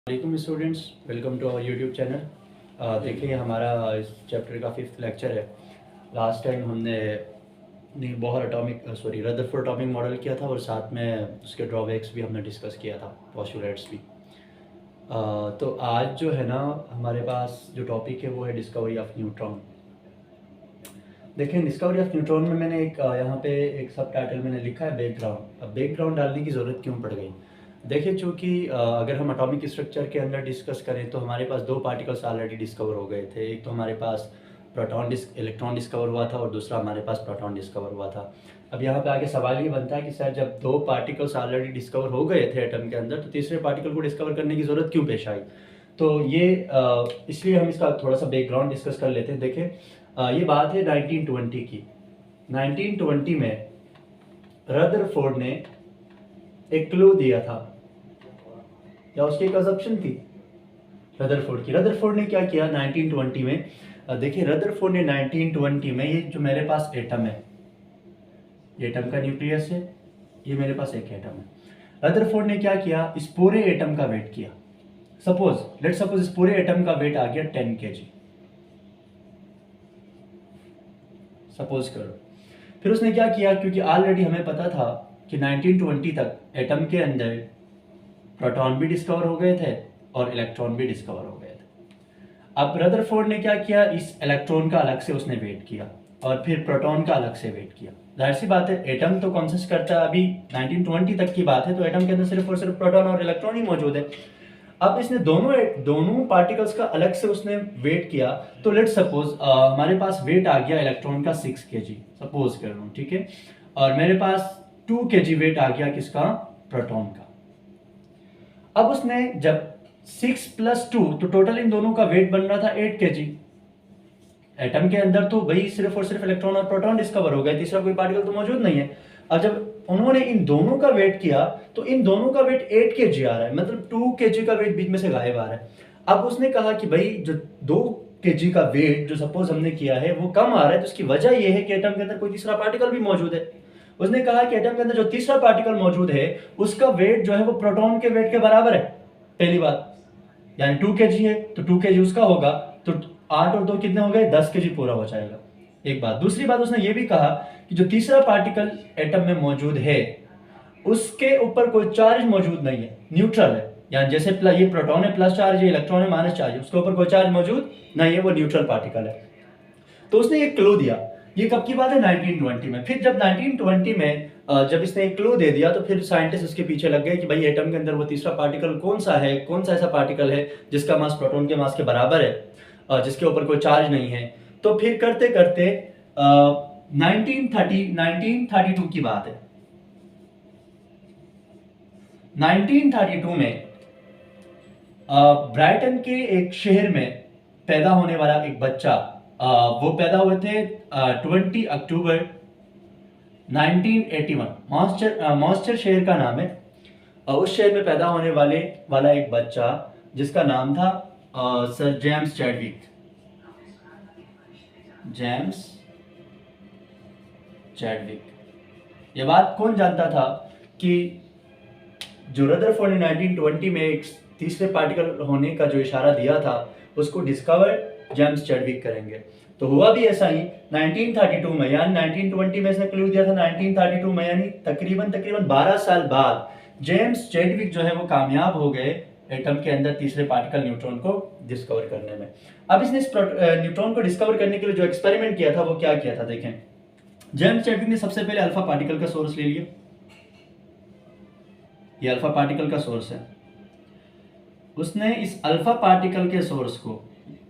वालेकुम students, welcome to our YouTube channel. देखिए हमारा इस चैप्टर का 5th लेक्चर है। लास्ट टाइम हमने बोहर रदरफोर्ड एटॉमिक मॉडल किया था और साथ में उसके ड्रॉबैक्स भी हमने डिस्कस किया था, पोस्टुलेट्स भी। तो आज जो है ना हमारे पास जो टॉपिक है वो है डिस्कवरी ऑफ न्यूट्रॉन। देखें, डिस्कवरी ऑफ न्यूट्रॉन में मैंने यहाँ पे एक सब टाइटल मैंने लिखा है बैकग्राउंड। अब बैकग्राउंड डालने की ज़रूरत क्यों पड़ गई? देखिए, चूँकि अगर हम एटॉमिक स्ट्रक्चर के अंदर डिस्कस करें तो हमारे पास दो पार्टिकल्स ऑलरेडी डिस्कवर हो गए थे। एक तो हमारे पास इलेक्ट्रॉन डिस्कवर हुआ था और दूसरा हमारे पास प्रोटॉन डिस्कवर हुआ था। अब यहाँ पे आगे सवाल ये बनता है कि सर, जब दो पार्टिकल्स ऑलरेडी डिस्कवर हो गए थे एटम के अंदर, तो तीसरे पार्टिकल को डिस्कवर करने की ज़रूरत क्यों पेश आई? तो ये इसलिए हम इसका थोड़ा सा बैकग्राउंड डिस्कस कर लेते हैं। देखें, ये बात है 1920 की। 1920 में रदरफोर्ड ने एक क्लू दिया था, या उसकी एक अजम्पशन थी रदरफोर्ड ने क्या किया 1920 में? देखिए, रदरफोर्ड ने 1920 में, ये जो मेरे पास एटम है, ये एटम का न्यूक्लियस है, ये मेरे पास एक एटम है। रदरफोर्ड ने क्या किया, इस पूरे एटम का वेट किया। लेट्स सपोज इस पूरे एटम का वेट आ गया 10 kg, सपोज करो। फिर उसने क्या किया, क्योंकि ऑलरेडी हमें पता था कि 1920 तक एटम के अंदर प्रोटॉन भी डिस्कवर हो गए थे और इलेक्ट्रॉन भी डिस्कवर हो गए थे। अब रदरफोर्ड ने क्या किया, इस इलेक्ट्रॉन का अलग से उसने वेट किया और फिर प्रोटॉन का अलग से वेट किया। जाहिर सी बात है, एटम तो कंसिस्ट करता है, अभी 1920 तक की बात है, तो एटम के अंदर सिर्फ और सिर्फ प्रोटॉन और इलेक्ट्रॉन ही मौजूद है। अब इसने दोनों पार्टिकल्स का अलग से उसने वेट किया। तो लेट्स सपोज हमारे पास वेट आ गया इलेक्ट्रॉन का 6 kg, सपोज कर रहा हूँ, ठीक है, और मेरे पास 2 kg वेट आ गया किसका, प्रोटॉन का। अब उसने जब 6 + 2, तो टोटल इन दोनों का वेट बन रहा था 8 kg। एटम के अंदर तो वही सिर्फ और सिर्फ इलेक्ट्रॉन और प्रोटॉन डिस्कवर हो गए, तीसरा कोई पार्टिकल तो मौजूद नहीं है। अब जब उन्होंने इन दोनों का वेट किया तो इन दोनों का वेट 8 kg आ रहा है, मतलब 2 kg का वेट बीच में से गायब आ रहा है। अब उसने कहा कि भाई, जो 2 kg का वेट जो सपोज हमने किया है वो कम आ रहा है, तो उसकी वजह यह है कि एटम के अंदर कोई तीसरा पार्टिकल भी मौजूद है। उसने कहा कि एटम के अंदर जो तीसरा पार्टिकल मौजूद है उसका वेट जो है वो प्रोटॉन के वेट के बराबर है। पहली बात, यानी 2 kg है तो 2 kg उसका होगा, तो 8 और 2 कितने हो गए, 10 kg पूरा हो जाएगा। एक बात। दूसरी बात, उसने ये भी कहा कि जो तीसरा पार्टिकल एटम में मौजूद है उसके ऊपर कोई चार्ज मौजूद नहीं है, न्यूट्रल है। यानी जैसे ये प्रोटॉन है प्लस चार्ज है, इलेक्ट्रॉन है माइनस चार्ज है, उसके ऊपर कोई चार्ज मौजूद नहीं है, वो न्यूट्रल पार्टिकल है। तो उसने एक क्लू दिया। ये कब की बात है, 1920 में। फिर जब 1920 में जब इसने एक क्लू दे दिया तो फिर साइंटिस्ट उसके पीछे लग गए कि भाई एटम के अंदर वो तीसरा पार्टिकल कौन सा है, कौन सा ऐसा पार्टिकल है जिसका मास प्रोटॉन के मास के बराबर है, जिसके ऊपर कोई चार्ज नहीं है। तो फिर करते करते 1932 की बात है। 1932 में ब्राइटन के एक शहर में पैदा होने वाला एक बच्चा, वो पैदा हुए थे 20 अक्टूबर 1981। मॉन्स्टर शहर का नाम है। उस शहर में पैदा होने वाला एक बच्चा जिसका नाम था सर जेम्स चैडविक। ये बात कौन जानता था कि जो रदरफोर्ड ने 1920 में एक तीसरे पार्टिकल होने का जो इशारा दिया था उसको डिस्कवर जेम्स चैडविक करेंगे। तो हुआ भी ऐसा ही 1932 में, यानी 1920 में इसने क्लू दिया था, 1932 में यानी तकरीबन 12 साल बाद जेम्स चैडविक जो है वो कामयाब हो गए एटम के अंदर तीसरे पार्टिकल न्यूट्रॉन को डिस्कवर करने में। अब इसने इस न्यूट्रॉन को डिस्कवर करने के लिए जो एक्सपेरिमेंट किया था वो क्या किया था, देखें। जेम्स चैडविक ने सबसे पहले अल्फा पार्टिकल का सोर्स ले लिया। ये अल्फा पार्टिकल का सोर्स है। उसने इस अल्फा पार्टिकल के सोर्स को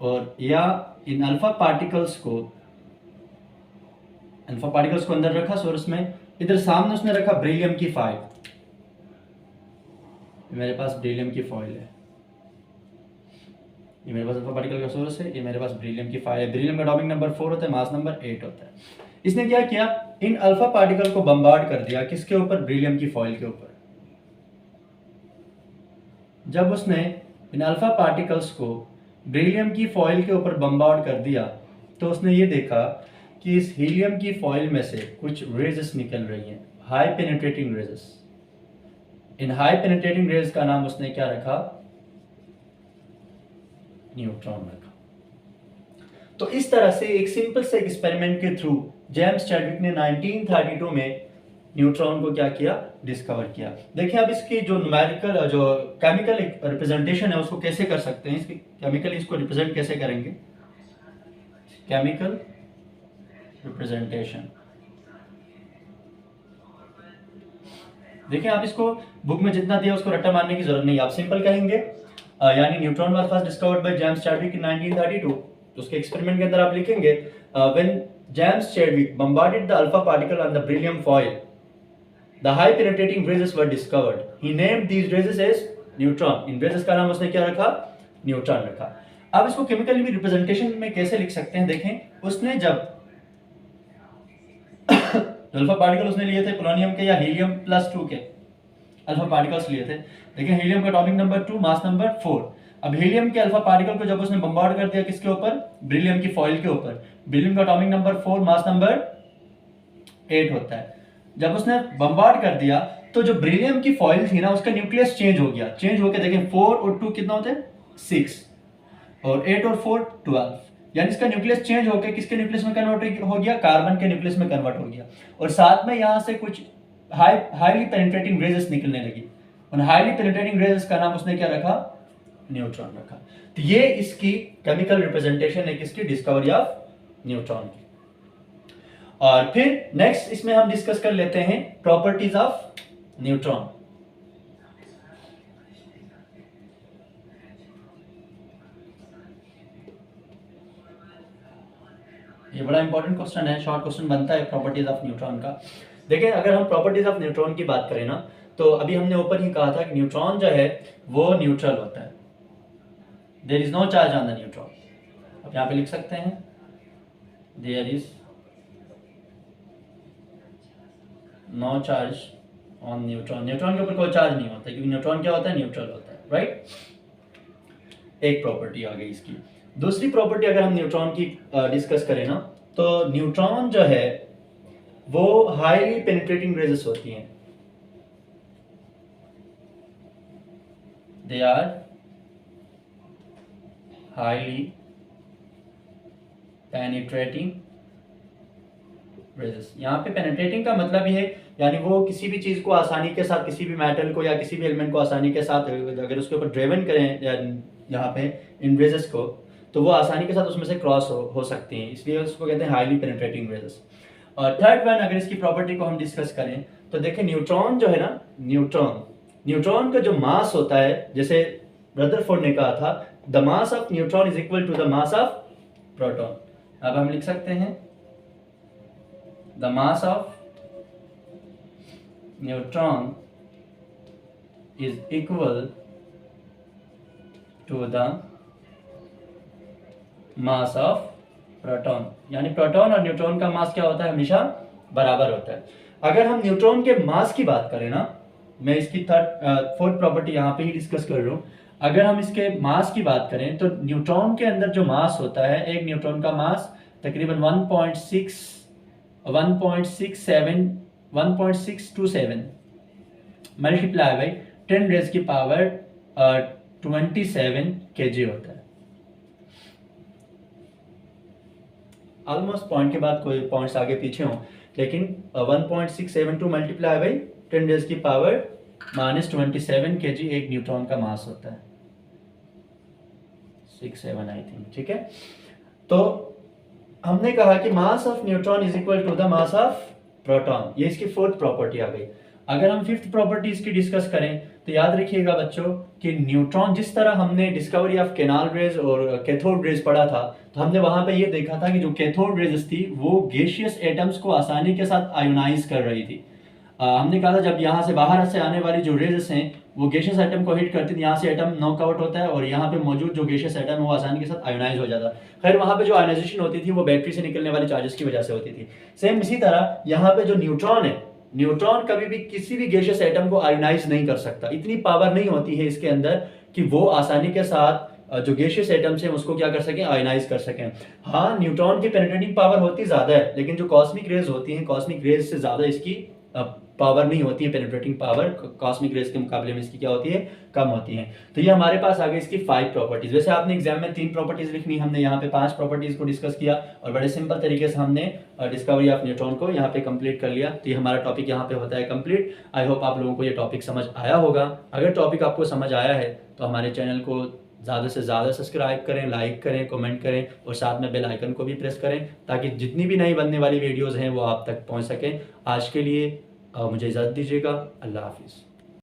और या इन अल्फा पार्टिकल्स को अंदर रखा सोर्स में। इधर सामने उसने रखा बेरिलियम की फॉइल। मेरे पास बेरिलियम की फॉइल है, ये मेरे पास अल्फा पार्टिकल का सोर्स है, ये मेरे पास बेरिलियम की फॉइल है। बेरिलियम का एटॉमिक नंबर 4 होता है, मास नंबर 8 होता है। इसने क्या किया, इन अल्फा पार्टिकल को बम्बार्ड कर दिया, किसके ऊपर, बेरिलियम की फॉइल के ऊपर। जब उसने इन अल्फा पार्टिकल्स को बेरिलियम की फॉइल के ऊपर बम्बार्ड कर दिया तो उसने ये देखा कि इस हीलियम की फॉइल में से कुछ रेजेस निकल रही हैं, हाई पेनिट्रेटिंग रेजेस। इन हाई पेनिट्रेटिंग रेज का नाम उसने क्या रखा, न्यूट्रॉन रखा। तो इस तरह से एक सिंपल से एक्सपेरिमेंट के थ्रू जेम्स चैडविक ने 1932 में न्यूट्रॉन को क्या किया, डिस्कवर किया। देखिए अब इसकी जो न्यूमेरिकल जो केमिकल रिप्रेजेंटेशन है उसको कैसे कर सकते हैं, इसकी केमिकली इसको रिप्रेजेंट कैसे करेंगे, केमिकल रिप्रेजेंटेशन। देखिए आप इसको बुक में जितना दिया उसको रट्टा मारने की जरूरत नहीं, आप सिंपल कहेंगे यानी neutron was first discovered by James Chadwick in 1932। तो उसके एक्सपेरिमेंट के अंदर आप लिखेंगे when James Chadwick bombarded the alpha particle on the beryllium foil the high penetrating rays were discovered, he named these rays as neutron. इन rays का नाम उसने क्या रखा, न्यूट्रॉन रखा। अब इसको केमिकली भी रिप्रेजेंटेशन में कैसे लिख सकते हैं, देखें उसने जब अल्फा पार्टिकल उसने लिए थे पोलोनियम के या हीलियम +2 के अल्फा पार्टिकल्स लिए थे। देखिए हीलियम का एटॉमिक नंबर 2, मास नंबर 4। अब हीलियम के अल्फा पार्टिकल को जब उसने बम्बार्ड कर दिया किसके ऊपर, बेरिलियम की फॉइल के ऊपर, बेरिलियम का एटॉमिक नंबर 4, मास नंबर 8 होता है। जब उसने बम्बार्ड कर दिया तो जो बेरिलियम की फॉइल थी ना उसका न्यूक्लियस चेंज हो गया, चेंज होकर देखें 4 और 2 कितना होते हैं 6 और 8 और 4 12, यानी इसका न्यूक्लियस चेंज होकर किसके न्यूक्लियस में कन्वर्ट हो गया, कार्बन के न्यूक्लियस में कन्वर्ट हो गया। और साथ में यहाँ से कुछ हाईली पेनिट्रेटिंग रेजेस निकलने लगी, उन हाईली पेनिट्रेटिंग रेजेस का नाम उसने क्या रखा, न्यूट्रॉन रखा। तो ये इसकी केमिकल रिप्रेजेंटेशन है किसकी, डिस्कवरी ऑफ न्यूट्रॉन की। और फिर नेक्स्ट इसमें हम डिस्कस कर लेते हैं प्रॉपर्टीज ऑफ न्यूट्रॉन। ये बड़ा इंपॉर्टेंट क्वेश्चन है, शॉर्ट क्वेश्चन बनता है प्रॉपर्टीज ऑफ न्यूट्रॉन का। देखिए अगर हम प्रॉपर्टीज ऑफ न्यूट्रॉन की बात करें ना तो अभी हमने ऊपर ही कहा था कि न्यूट्रॉन जो है वो न्यूट्रल होता है, there is no charge on the neutron. अब यहाँ पे लिख सकते हैं there is no charge on neutron, neutron के ऊपर कोई चार्ज नहीं होता क्योंकि न्यूट्रॉन क्या होता है, न्यूट्रल होता है, राइट। एक प्रॉपर्टी आ गई इसकी। दूसरी प्रॉपर्टी अगर हम न्यूट्रॉन की डिस्कस करें ना तो न्यूट्रॉन जो है वो हाईली पेनिट्रेटिंग रेजेस होती हैं, they are highly penetrating rays. यहाँ पे पेनिट्रेटिंग का मतलब ये है यानी वो किसी भी चीज को आसानी के साथ, किसी भी मेटल को या किसी भी एलिमेंट को आसानी के साथ अगर उसके ऊपर ड्रेवन करें यहाँ पे इन रेजेस को तो वो आसानी के साथ उसमें से क्रॉस हो सकती हैं, इसलिए उसको कहते हैं हाईली पेनिट्रेटिंग रेजेस। और थर्ड वन अगर इसकी प्रॉपर्टी को हम डिस्कस करें तो देखिए न्यूट्रॉन जो है ना, न्यूट्रॉन का जो मास होता है, जैसे रदरफोर्ड ने कहा था the mass of neutron is equal to the mass of proton. अब हम लिख सकते हैं the mass of neutron is equal to the mass of proton, यानी प्रोटॉन और न्यूट्रॉन का मास क्या होता है, हमेशा बराबर होता है। अगर हम न्यूट्रॉन के मास की बात करें ना, मैं इसकी फोर्थ प्रॉपर्टी यहाँ पे ही डिस्कस कर रहा हूँ। अगर हम इसके मास की बात करें तो न्यूट्रॉन के अंदर जो मास होता है, एक न्यूट्रॉन का मास तकरीबन 1.627 मल्टीप्लाई बाई 10 रेज की पावर 27 kg होता है। ऑलमोस्ट पॉइंट के बाद कोई पॉइंट्स आगे पीछे हों, लेकिन 1.672 मल्टीप्लाई बाई 10 रेज की पावर -27 kg एक न्यूट्रॉन का मास होता है, 67 आई थिंक, ठीक है। तो हमने कहा कि mass of neutron is equal to the mass of proton, ये इसकी फोर्थ प्रॉपर्टी आ गई। अगर हम फिफ्थ प्रॉपर्टी इसकी डिस्कस करें तो याद रखिएगा बच्चों कि न्यूट्रॉन, जिस तरह हमने डिस्कवरी ऑफ केनाल रेज और कैथोड रेज पढ़ा था तो हमने वहां पे ये देखा था कि जो कैथोड रेज थी वो गैसियस एटम्स को आसानी के साथ आयोनाइज कर रही थी। हमने कहा था जब यहाँ से बाहर से आने वाली जो रेजेस हैं वो गैसियस एटम को हिट करती थी, यहाँ से एटम नॉकआउट होता है और यहाँ पे मौजूद जो गैसियस एटम है वो आसानी के साथ आयोनाइज हो जाता है। खैर वहाँ पे जो आयोनाइजेशन होती थी वो बैटरी से निकलने वाले चार्जेस की वजह से होती थी। सेम इसी तरह यहाँ पे जो न्यूट्रॉन है, न्यूट्रॉन कभी भी किसी भी गैसियस एटम को आयोनाइज नहीं कर सकता, इतनी पावर नहीं होती है इसके अंदर कि वो आसानी के साथ जो गैसियस एटम्स हैं उसको क्या कर सकें, आयोनाइज कर सकें। हाँ न्यूट्रॉन की पेनिट्रेटिंग पावर होती ज़्यादा है, लेकिन जो कॉस्मिक रेज होती हैं, कॉस्मिक रेज से ज़्यादा इसकी पावर नहीं होती है, पेनिट्रेटिंग पावर कॉस्मिक रेज के मुकाबले में इसकी क्या होती है, कम होती है। तो ये हमारे पास आ गई इसकी 5 प्रॉपर्टीज। वैसे आपने एग्जाम में 3 प्रॉपर्टीज लिखनी, हमने यहाँ पे 5 प्रॉपर्टीज को डिस्कस किया और बड़े सिंपल तरीके से हमने डिस्कवरी ऑफ न्यूट्रॉन को यहाँ पे कंप्लीट कर लिया। तो ये हमारा टॉपिक यहाँ पे होता है कंप्लीट। आई होप आप लोगों को ये टॉपिक समझ आया होगा। अगर टॉपिक आपको समझ आया है तो हमारे चैनल को ज़्यादा से ज़्यादा सब्सक्राइब करें, लाइक करें, कमेंट करें और साथ में बेल आइकन को भी प्रेस करें ताकि जितनी भी नई बनने वाली वीडियोज़ हैं वो आप तक पहुँच सकें। आज के लिए मुझे इजाज़त दीजिएगा। अल्लाह हाफिज़।